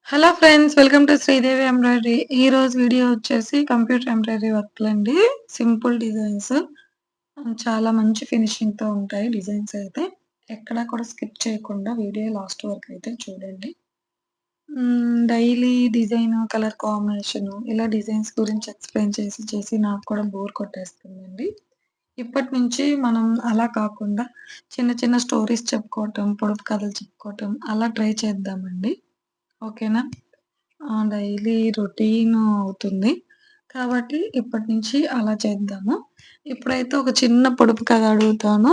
Hello friends, welcome to Sridevi embroidery. ఈరోజు video వచ్చేసి computer embroidery వర్క్‌లండి. Simple designs. చాలా మంచి ఫినిషింగ్‌తో ఉంటాయి డిజైన్స్ అయితే. ఎక్కడా కూడా స్కిప్ చేయకుండా వీడియో లాస్ట్ వరకు అయితే చూడండి. డైలీ డిజైను, కలర్ కాంబినేషను ఇలా డిజైన్స్ గురించి ఎక్స్‌ప్లెయిన్ చేసి నాకు కూడా బోర్ కొట్టేస్తుందండి. ఇప్పటి నుంచి మనం అలా కాకుండా చిన్న చిన్న స్టోరీస్ చెప్పుకోవటం, పొడుపు కథలు చెప్పుకోవటం అలా ట్రై చేద్దామండి. ఓకేనా? డైలీ రొటీన్ అవుతుంది. కాబట్టి ఇప్పటినుంచి అలా చేద్దాము. ఇప్పుడైతే ఒక చిన్న పొడుపు కథ అడుగుతాను.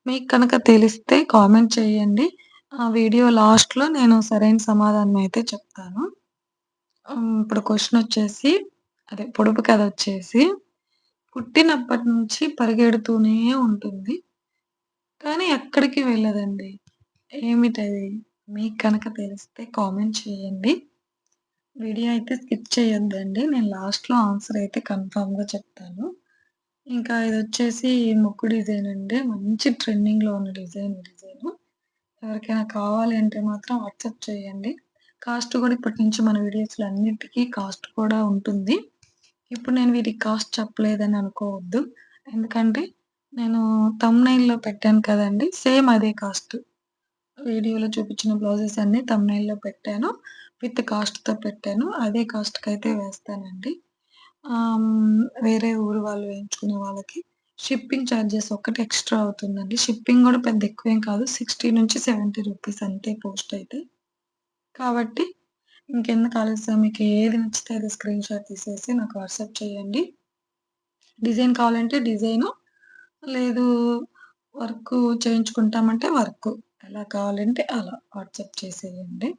మీకు కనుక తెలిస్తే కామెంట్ చేయండి. ఆ వీడియో లాస్ట్‌లో నేను సరైన సమాధానం అయితే చెప్తాను. ఇప్పుడు క్వెషనొచ్చేసి పొడుపు కథొచ్చేసి పుట్టినప్పటి నుంచి పరిగెడుతూనే ఉంటుంది. కానీ ఎక్కడికి వెళ్ళదండి. ఏమిటది? మీకు కనుక తెలిస్తే కామెంట్ చేయండి. వీడియో అయితే స్కిప్ చేయొద్దండి. నేను లాస్ట్‌లో ఆన్సర్ అయితే కన్ఫర్మ్‌గా చెప్తాను. ఇంకా ఇదొచ్చేసి ముగ్గు డిజైన్ అండి. మంచి ట్రెండింగ్‌లో ఉన్న డిజైను. ఎవరికైనా కావాలి అంటే మాత్రం వాట్సాప్ చేయండి. కాస్ట్ కూడా ఇప్పటి నుంచి మన వీడియోస్‌లో అన్నిటికి కాస్ట్ కూడా ఉంటుంది. ఇప్పుడు నేను వీటికి కాస్ట్ చెప్పలేదని అనుకోవద్దు. ఎందుకంటే నేను థంబ్‌నెయిల్‌లో పెట్టాను కదండీ! సేమ్ అదే కాస్ట్. వీడియోలో చూపించిన బ్లౌజెస్ అన్నీ థంబ్‌నెయిల్‌లో పెట్టాను. విత్ కాస్ట్‌తో పెట్టాను. అదే కాస్ట్‌కైతే వేస్తానండి. వేరే ఊరు వాళ్ళు వేయించుకునే వాళ్ళకి షిప్పింగ్ చార్జెస్ ఒక్కటి ఎక్స్‌ట్రా అవుతుందండి. షిప్పింగ్ గూడా పెద్ద ఎక్కువేం కాదు. 60-70 రూపీస్ అంతే పోస్ట్ అయితే. కాబట్టి ఇంకెందుకు ఆలస్యం, మీకు ఏది నచ్చితే అది స్క్రీన్‌షాట్ తీసేసి నాకు వాట్సాప్ చేయండి. డిజైన్ కావాలంటే డిజైను, లేదు వర్కు చేయించుకుంటామంటే వర్కు. ఎలా కావాలంటే అలా వాట్సాప్ చేసేయండి.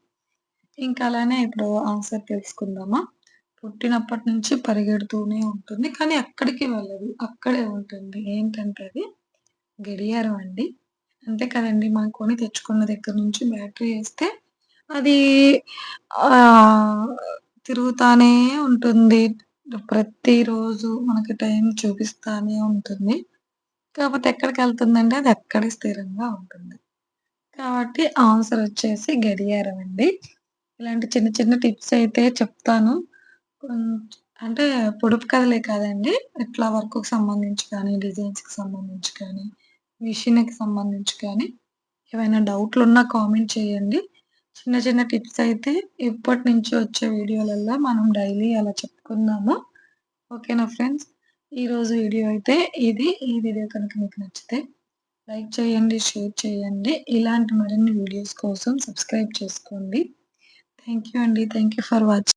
ఇంకా అలానే ఇప్పుడు ఆన్సర్ తెలుసుకుందామా? పుట్టినప్పటి నుంచి పరిగెడుతూనే ఉంటుంది. కానీ ఎక్కడికి వెళ్ళదు. అక్కడే ఉంటుంది. ఏంటంటే అది గడియారం అండి. అంతే కదండీ! మనం కొని తెచ్చుకున్న దగ్గర నుంచి బ్యాటరీ ఏస్తే అది ఆహ్, తిరుగుతానే ఉంటుంది. ప్రతిరోజు మనకి టైం చూపిస్తానే ఉంటుంది. కాపోతే ఎక్కడికెళ్తుందంటే అది అక్కడే స్థిరంగా ఉంటుంది. కాబట్టి ఆన్సర్ వచ్చేసి గడియారం అండి. ఇలాంటి చిన్న చిన్న టిప్స్ అయితే చెప్తాను. కొం అంటే పొడుపు కథలే కాదండి. ఇట్లా వర్క్‌కి సంబంధించి కానీ, డిజైన్స్‌కి సంబంధించి కానీ, మిషన్‌కి సంబంధించి కానీ, ఏవైనా డౌట్‌లున్నా కామెంట్ చేయండి. చిన్న చిన్న టిప్స్ అయితే ఇప్పటి నుంచి వచ్చే వీడియోలల్లో మనం డైలీ అలా చెప్పుకుందాము. ఓకేనా ఫ్రెండ్స్? ఈరోజు వీడియో అయితే ఇది. ఈ వీడియో కనుక మీకు నచ్చితే లైక్ చేయండి, షేర్ చేయండి. ఇలాంటి మరిన్ని వీడియోస్ కోసం సబ్స్క్రైబ్ చేసుకోండి. థాంక్ యూ అండి. Thank you for watching.